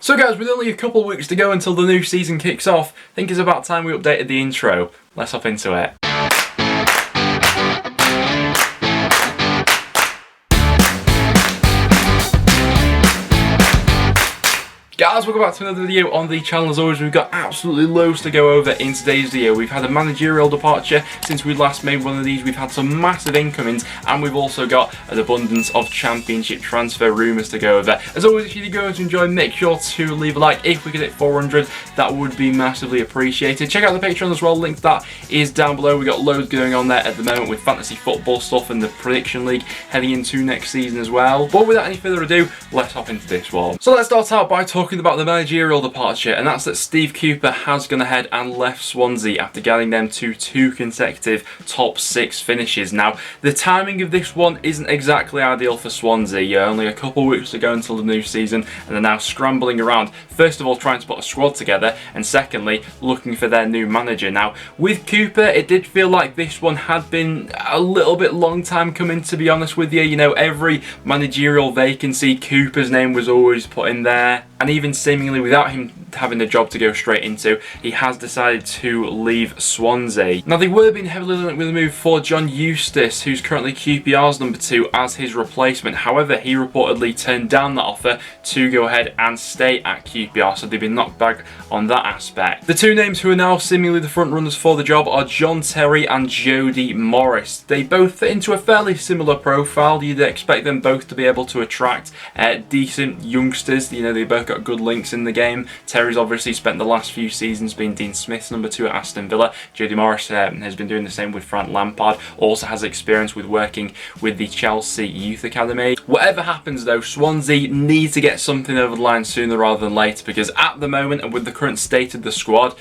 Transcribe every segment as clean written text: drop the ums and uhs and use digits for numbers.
So guys, with only a couple of weeks to go until the new season kicks off, I think it's about time we updated the intro. Let's hop into it. Guys, welcome back to another video on the channel. As always, we've got absolutely loads to go over in today's video. We've had a managerial departure since we last made one of these. We've had some massive incomings, and we've also got an abundance of championship transfer rumours to go over. As always, if you're going to enjoy, make sure to leave a like. If we could hit 400, that would be massively appreciated. Check out the Patreon as well. Link to that is down below. We've got loads going on there at the moment with fantasy football stuff and the prediction league heading into next season as well. But without any further ado, let's hop into this one. So let's start out by talking about the managerial departure, and that's that Steve Cooper has gone ahead and left Swansea after getting them to 2 consecutive top 6 finishes. Now, the timing of this one isn't exactly ideal for Swansea. Only a couple of weeks to go until the new season, and they're now scrambling around, first of all trying to put a squad together, and secondly looking for their new manager. Now, with Cooper, it did feel like this one had been a little bit long time coming, to be honest with you. You know, every managerial vacancy, Cooper's name was always put in there, and even seemingly without him having a job to go straight into, he has decided to leave Swansea. Now, they were being heavily linked with a move for John Eustace, who's currently QPR's number 2, as his replacement. However, he reportedly turned down that offer to go ahead and stay at QPR, so they've been knocked back on that aspect. The two names who are now seemingly the front runners for the job are John Terry and Jody Morris. They both fit into a fairly similar profile. You'd expect them both to be able to attract decent youngsters. You know, they both got good links in the game. Terry's obviously spent the last few seasons being Dean Smith's number 2 at Aston Villa. Jody Morris has been doing the same with Frank Lampard. Also has experience with working with the Chelsea Youth Academy. Whatever happens though, Swansea need to get something over the line sooner rather than later, because at the moment, and with the current state of the squad,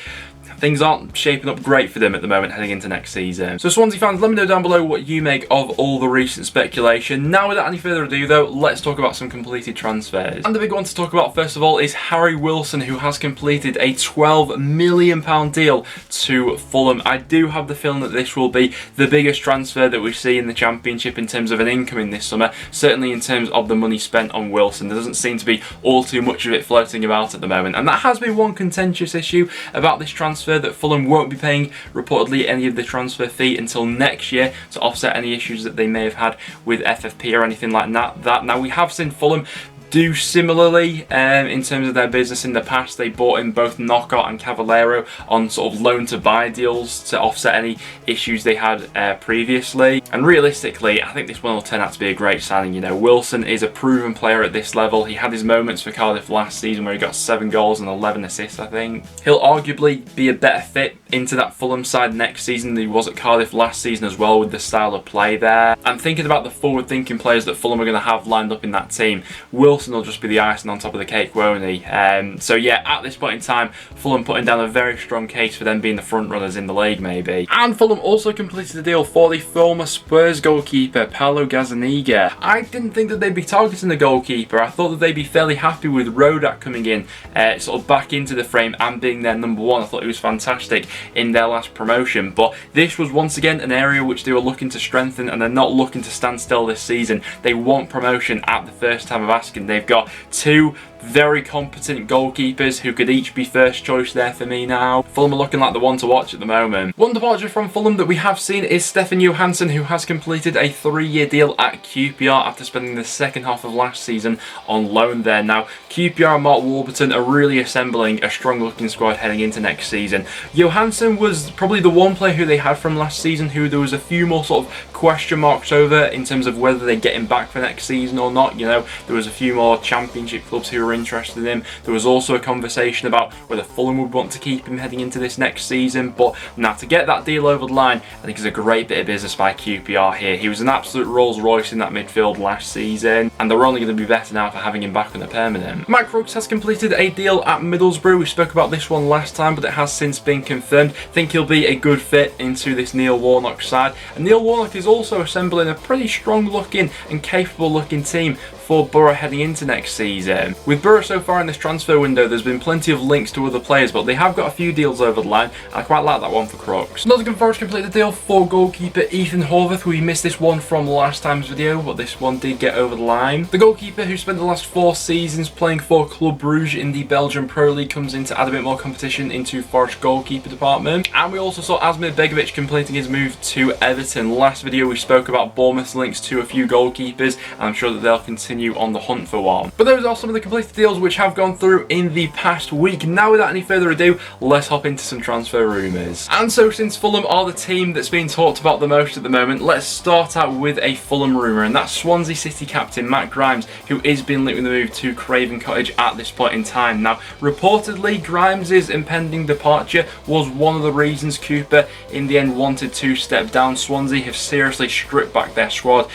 things aren't shaping up great for them at the moment heading into next season. So Swansea fans, let me know down below what you make of all the recent speculation. Now, without any further ado though, let's talk about some completed transfers. And the big one to talk about first of all is Harry Wilson, who has completed a £12 million deal to Fulham. I do have the feeling that this will be the biggest transfer that we see in the Championship in terms of an incoming this summer, certainly in terms of the money spent on Wilson. There doesn't seem to be all too much of it floating about at the moment, and that has been one contentious issue about this transfer, that Fulham won't be paying reportedly any of the transfer fee until next year to offset any issues that they may have had with FFP or anything like that. Now, we have seen Fulham do similarly in terms of their business in the past. They bought in both Knockout and Cavallero on sort of loan to buy deals to offset any issues they had previously, and realistically I think this one will turn out to be a great signing. You know, Wilson is a proven player at this level. He had his moments for Cardiff last season where he got 7 goals and 11 assists, I think. He'll arguably be a better fit into that Fulham side next season than he was at Cardiff last season as well, with the style of play there. I'm thinking about the forward thinking players that Fulham are going to have lined up in that team. Wilson will just be the icing on top of the cake, won't he? So yeah, at this point in time, Fulham putting down a very strong case for them being the front runners in the league, maybe. And Fulham also completed a deal for the former Spurs goalkeeper Paulo Gazzaniga. I didn't think that they'd be targeting the goalkeeper. I thought that they'd be fairly happy with Rodak coming in, sort of back into the frame and being their number 1. I thought he was fantastic in their last promotion, but this was once again an area which they were looking to strengthen, and they're not looking to stand still this season. They want promotion at the first time of asking. They've got 2 very competent goalkeepers who could each be first choice there for me now. Fulham are looking like the one to watch at the moment. One departure from Fulham that we have seen is Stefan Johansson, who has completed a 3-year deal at QPR after spending the second half of last season on loan there. Now, QPR and Mark Warburton are really assembling a strong looking squad heading into next season. Johansson was probably the one player who they had from last season who there was a few more sort of question marks over in terms of whether they get him back for next season or not. You know, there was a few more Championship clubs who were interested in him. There was also a conversation about whether Fulham would want to keep him heading into this next season, but now to get that deal over the line, I think is a great bit of business by QPR here. He was an absolute Rolls Royce in that midfield last season, and they're only going to be better now for having him back on a permanent. Mike Crooks has completed a deal at Middlesbrough. We spoke about this one last time, but it has since been confirmed. I think he'll be a good fit into this Neil Warnock side, and Neil Warnock is also assembling a pretty strong looking and capable looking team for Borough heading into next season. With Borough so far in this transfer window, there's been plenty of links to other players, but they have got a few deals over the line. I quite like that one for Crooks. Nottingham Forest completed the deal for goalkeeper Ethan Horvath. We missed this one from last time's video, but this one did get over the line. The goalkeeper, who spent the last 4 seasons playing for Club Bruges in the Belgian Pro League, comes in to add a bit more competition into Forest goalkeeper department. And we also saw Asmir Begovic completing his move to Everton. Last video we spoke about Bournemouth's links to a few goalkeepers, and I'm sure that they'll continue on the hunt for one. But those are some of the completed deals which have gone through in the past week. Now without any further ado, let's hop into some transfer rumours. And so since Fulham are the team that's being talked about the most at the moment, let's start out with a Fulham rumour, and that's Swansea City captain Matt Grimes, who is being linked with the move to Craven Cottage at this point in time. Now reportedly Grimes' impending departure was one of the reasons Cooper in the end wanted to step down. Swansea have seriously stripped back their squad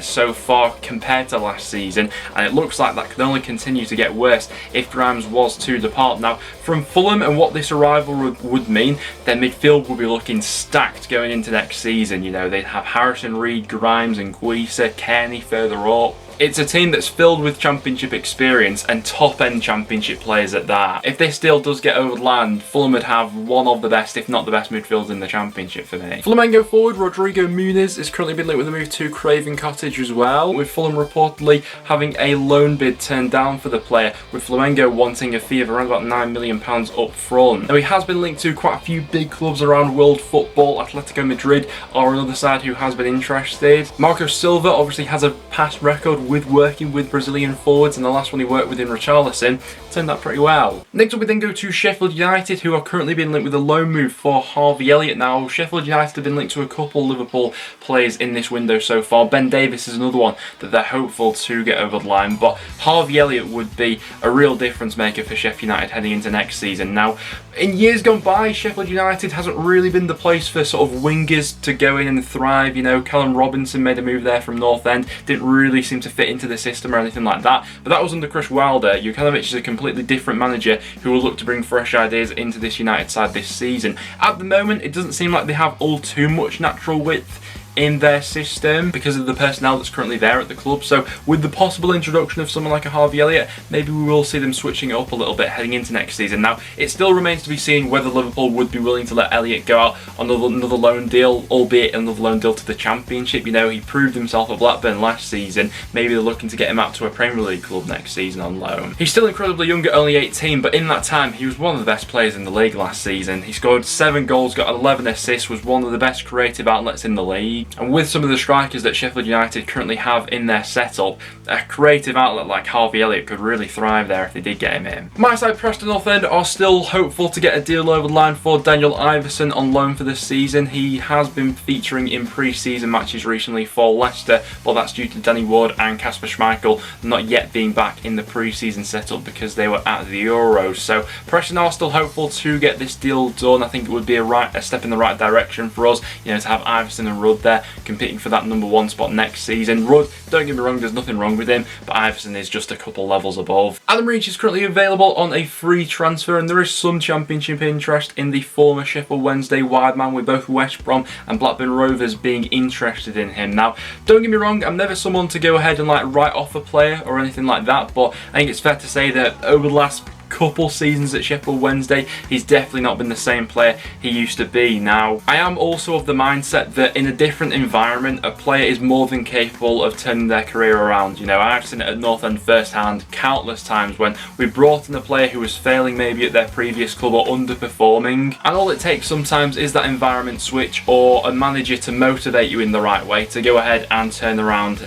so far compared to last season, and it looks like that could only continue to get worse if Grimes was to depart. Now from Fulham and what this arrival would mean, their midfield will be looking stacked going into next season. You know, they'd have Harrison, Reed, Grimes and Guisa, Kearney further up. It's a team that's filled with championship experience and top-end championship players at that. If this deal does get over the line, Fulham would have one of the best, if not the best, midfielders in the championship for me. Flamengo forward Rodrigo Muniz is currently been linked with a move to Craven Cottage as well, with Fulham reportedly having a loan bid turned down for the player, with Flamengo wanting a fee of around about £9 million up front. Now he has been linked to quite a few big clubs around world football. Atletico Madrid are another side who has been interested. Marco Silva obviously has a past record with working with Brazilian forwards, and the last one he worked with in Richarlison turned out pretty well. Next up we then go to Sheffield United, who are currently being linked with a loan move for Harvey Elliott. Now Sheffield United have been linked to a couple Liverpool players in this window so far. Ben Davies is another one that they're hopeful to get over the line, but Harvey Elliott would be a real difference maker for Sheffield United heading into next season. Now in years gone by, Sheffield United hasn't really been the place for sort of wingers to go in and thrive. You know, Callum Robinson made a move there from North End, didn't really seem to fit into the system or anything like that, but that was under Chris Wilder. Jukanovic is a completely different manager who will look to bring fresh ideas into this United side this season. At the moment it doesn't seem like they have all too much natural width in their system because of the personnel that's currently there at the club. So with the possible introduction of someone like a Harvey Elliott, maybe we will see them switching it up a little bit heading into next season. Now it still remains to be seen whether Liverpool would be willing to let Elliott go out on another loan deal, albeit another loan deal to the Championship. You know, he proved himself at Blackburn last season. Maybe they're looking to get him out to a Premier League club next season on loan. He's still incredibly young at only 18, but in that time he was one of the best players in the league last season. He scored 7 goals, got 11 assists, was one of the best creative outlets in the league. And with some of the strikers that Sheffield United currently have in their setup, a creative outlet like Harvey Elliott could really thrive there if they did get him in. My side, Preston North End, are still hopeful to get a deal over the line for Daniel Iverson on loan for this season. He has been featuring in pre-season matches recently for Leicester, but that's due to Danny Ward and Kasper Schmeichel not yet being back in the pre-season setup because they were at the Euros. So Preston are still hopeful to get this deal done. I think it would be a step in the right direction for us, you know, to have Iverson and Rudd there competing for that #1 spot next season. Rudd, don't get me wrong, there's nothing wrong with him, but Iverson is just a couple levels above. Adam Reach is currently available on a free transfer, and there is some Championship interest in the former Sheffield Wednesday wide man, with both West Brom and Blackburn Rovers being interested in him. Now, don't get me wrong, I'm never someone to go ahead and like write off a player or anything like that, but I think it's fair to say that over the last couple seasons at Sheffield Wednesday, he's definitely not been the same player he used to be. Now, I am also of the mindset that in a different environment, a player is more than capable of turning their career around. You know, I've seen it at North End firsthand countless times when we brought in a player who was failing maybe at their previous club or underperforming, and all it takes sometimes is that environment switch or a manager to motivate you in the right way to go ahead and turn around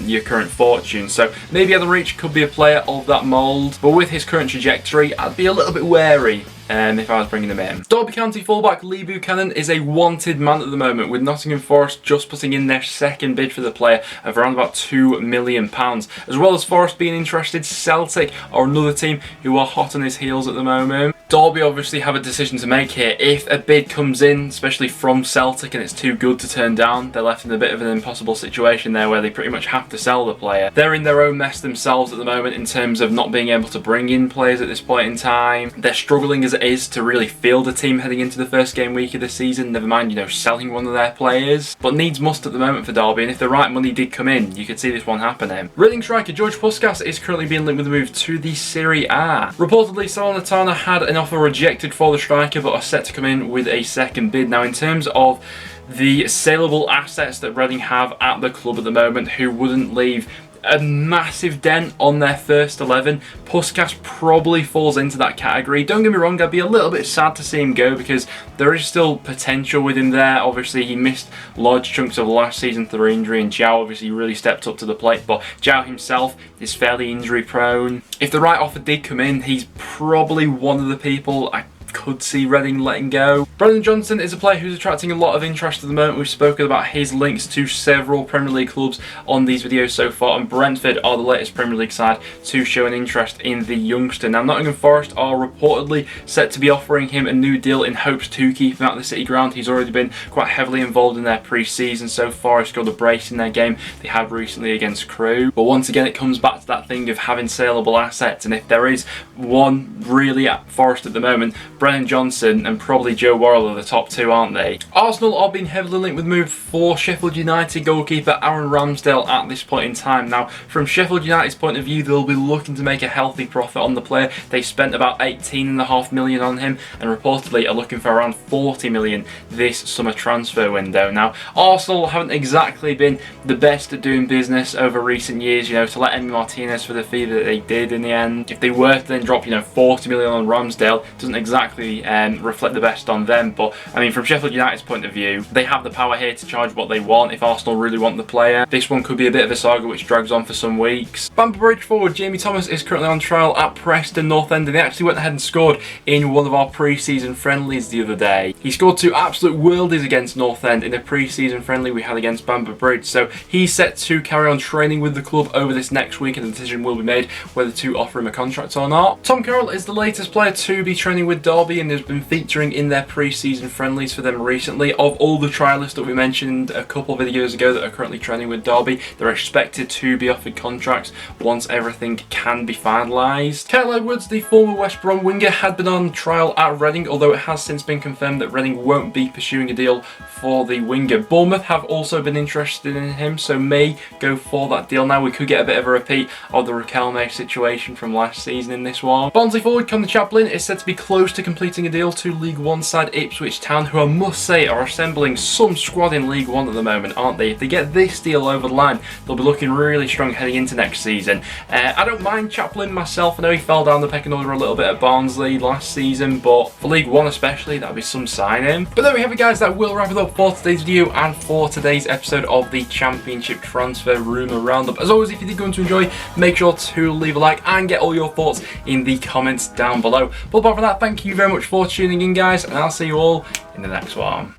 your current fortune. So maybe Adam Reach could be a player of that mould, but with his current trajectory, I'd be a little bit wary if I was bringing them in. Derby County fullback Lee Buchanan is a wanted man at the moment, with Nottingham Forest just putting in their second bid for the player of around about £2 million. As well as Forest being interested, Celtic are another team who are hot on his heels at the moment. Derby obviously have a decision to make here. If a bid comes in, especially from Celtic, and it's too good to turn down, they're left in a bit of an impossible situation there where they pretty much have to sell the player. They're in their own mess themselves at the moment in terms of not being able to bring in players at this point in time. They're struggling as it is to really field a team heading into the first game week of the season, never mind, you know, selling one of their players. But needs must at the moment for Derby, and if the right money did come in, you could see this one happening. Reading striker George Puskas is currently being linked with a move to the Serie A. Reportedly, Salernitana had an offer rejected for the striker but are set to come in with a second bid. Now, in terms of the saleable assets that Reading have at the club at the moment, who wouldn't leave a massive dent on their first 11, Puskas probably falls into that category. Don't get me wrong, I'd be a little bit sad to see him go because there is still potential with him there. Obviously, he missed large chunks of last season through injury, and João obviously really stepped up to the plate, but João himself is fairly injury prone. If the right offer did come in, he's probably one of the people I could see Reading letting go. Brennan Johnson is a player who's attracting a lot of interest at the moment. We've spoken about his links to several Premier League clubs on these videos so far, and Brentford are the latest Premier League side to show an interest in the youngster. Now, Nottingham Forest are reportedly set to be offering him a new deal in hopes to keep him at the City ground. He's already been quite heavily involved in their pre-season so far. He scored a brace in their game they had recently against Crewe. But once again, it comes back to that thing of having saleable assets, and if there is one really at Forest at the moment, Brennan Johnson and probably Joe Worrell are the top two, aren't they? Arsenal are being heavily linked with move for Sheffield United goalkeeper Aaron Ramsdale at this point in time. Now, from Sheffield United's point of view, they'll be looking to make a healthy profit on the player. They spent about 18.5 million on him and reportedly are looking for around 40 million this summer transfer window. Now, Arsenal haven't exactly been the best at doing business over recent years, you know, to let Emi Martinez for the fee that they did in the end. If they were to then drop, you know, 40 million on Ramsdale, it doesn't exactly reflect the best on them. But I mean, from Sheffield United's point of view, they have the power here to charge what they want if Arsenal really want the player. This one could be a bit of a saga which drags on for some weeks. Bamber Bridge forward Jamie Thomas is currently on trial at Preston North End, and he actually went ahead and scored in one of our pre-season friendlies the other day. He scored two absolute worldies against North End in a pre-season friendly we had against Bamber Bridge, so he's set to carry on training with the club over this next week, and the decision will be made whether to offer him a contract or not. Tom Carroll is the latest player to be training with Derby and has been featuring in their pre-season friendlies for them recently. Of all the trialists that we mentioned a couple of videos ago that are currently training with Derby, they're expected to be offered contracts once everything can be finalised. Kyle Edwards, the former West Brom winger, had been on trial at Reading, although it has since been confirmed that Reading won't be pursuing a deal for the winger. Bournemouth have also been interested in him, so may go for that deal. Now, we could get a bit of a repeat of the Riquelme situation from last season in this one. Barnsley forward Connor Chaplin is said to be close to completing a deal to League One side Ipswich Town, who I must say are assembling some squad in League One at the moment, aren't they? If they get this deal over the line, they'll be looking really strong heading into next season. I don't mind Chaplin myself. I know he fell down the pecking order a little bit at Barnsley last season, but for League One especially, that'd be some signing. But there we have it, guys. That will wrap it up for today's video and for today's episode of the Championship Transfer Rumour Roundup. As always, if you did go to enjoy, make sure to leave a like and get all your thoughts in the comments down below. But apart from that, thank you very much for tuning in, guys, and I'll see you all in the next one.